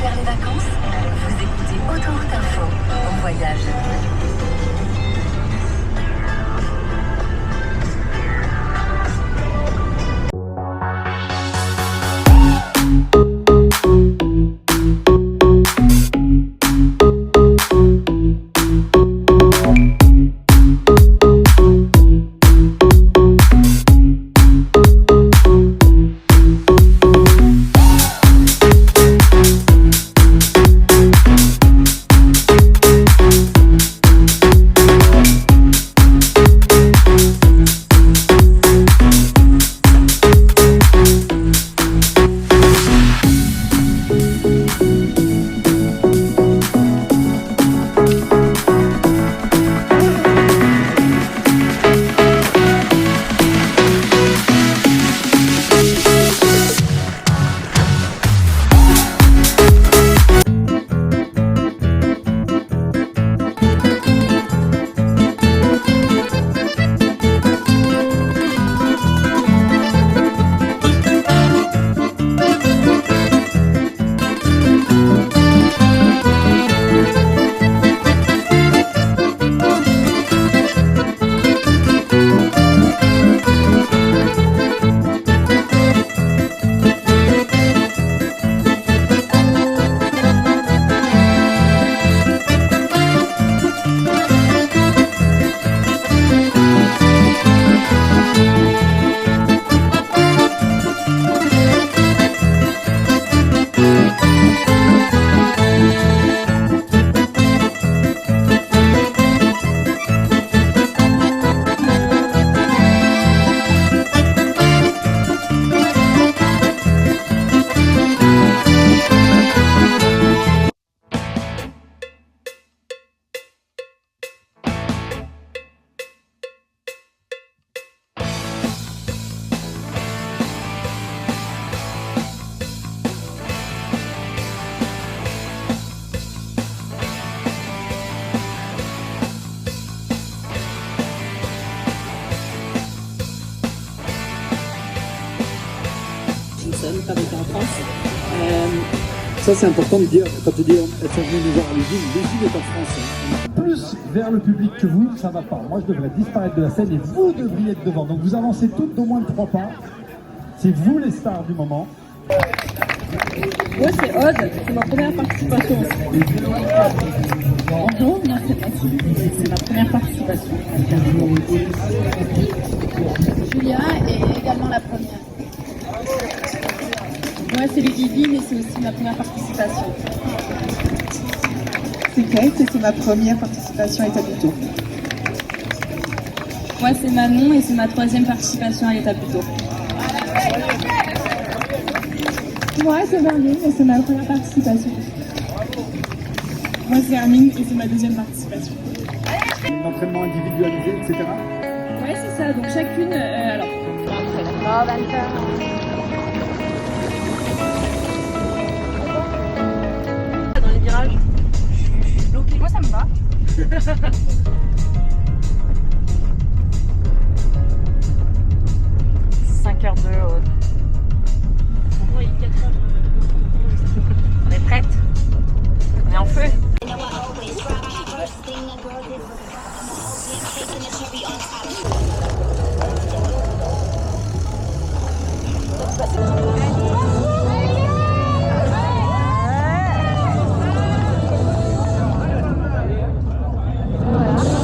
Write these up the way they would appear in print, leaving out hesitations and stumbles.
vers les vacances? Vous écoutez Autoroute Info. Bon voyage. Pas vécu en France. Ça c'est important de dire, quand tu dis elles sont venues nous voir à l'usine est en France. Plus vers le public que vous, ça va pas. Moi je devrais disparaître de la scène et vous devriez être devant. Donc vous avancez toutes d'au moins de 3 pas. C'est vous les stars du moment. Moi c'est Aude, c'est ma première participation aussi. Bonjour, moi c'est ma première participation. Julia est également la première. Moi c'est Ludivine et c'est aussi ma première participation. C'est Kate et c'est ma première participation à l'étape du tour. Moi c'est Manon et c'est ma 3e participation à l'étape du tour. Moi c'est Verline et c'est ma première participation. Moi c'est Hermine et c'est ma 2e participation. L'entraînement individualisé, etc. Ouais c'est ça, donc chacune, alors. Oh, 20. Dans les virages. Ok, moi ça me va. 5h02 Aude. Oui, 4h. On est prête. On est en feu. Voilà.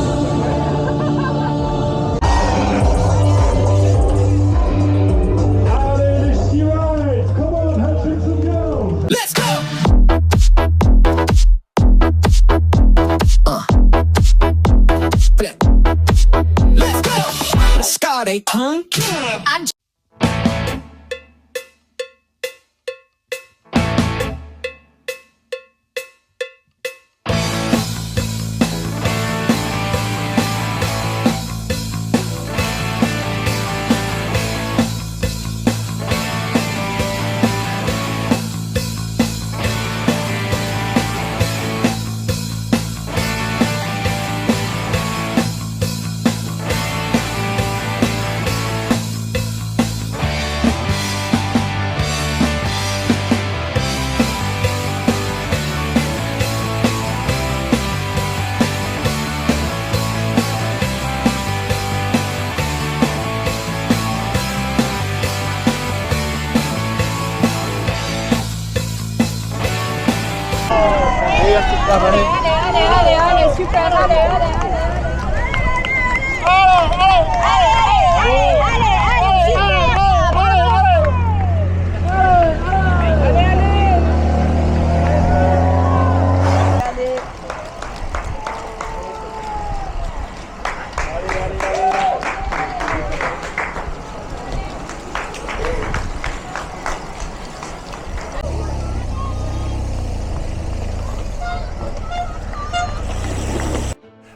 Allez, super, allez.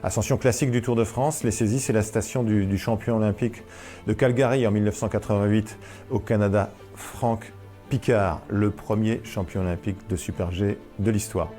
Ascension classique du Tour de France, les saisies, c'est la station du champion olympique de Calgary en 1988 au Canada, Frank Picard, le premier champion olympique de Super G de l'histoire.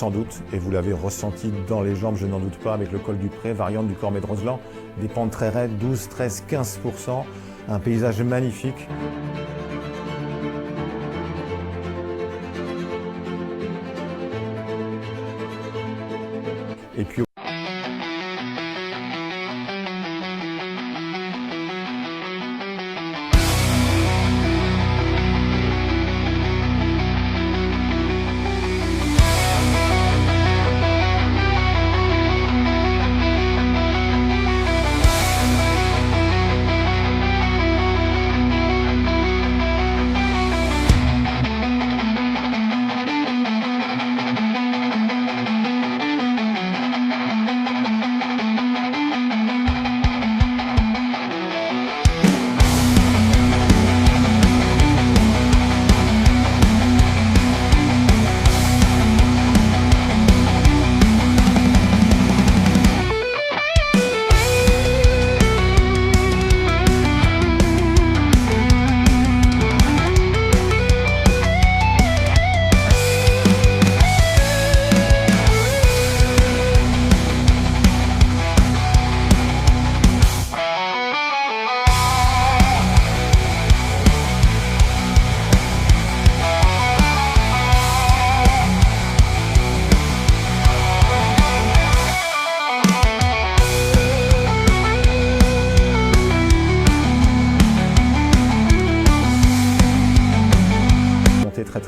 Sans doute, et vous l'avez ressenti dans les jambes, je n'en doute pas, avec le col du Pré, variante du Cormet de Roseland, des pentes très raides, 12, 13, 15%, un paysage magnifique. Et puis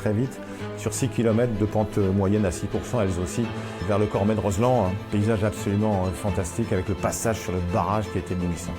très vite, sur 6 km de pente moyenne à 6%, elles aussi, vers le Cormet de Roseland, un paysage absolument fantastique avec le passage sur le barrage qui était éblouissant.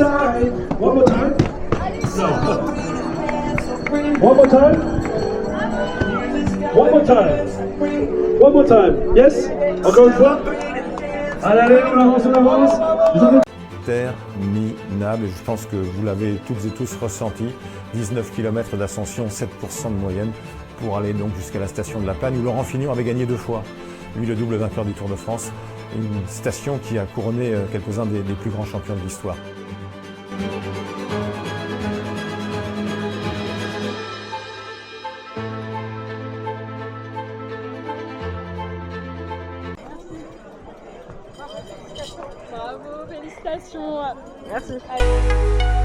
side. One more time. No. One more time. One more time. One more time. Yes. Encore une fois. Allez, on avance, on avance. Vous avez... Terminable, et je pense que vous l'avez toutes et tous ressenti. 19 km d'ascension, 7% de moyenne pour aller donc jusqu'à la station de La Plagne où Laurent Fignon avait gagné 2 fois. Lui, le double vainqueur du Tour de France, une station qui a couronné quelques-uns des plus grands champions de l'histoire. Bravo, félicitations. Merci. Allez.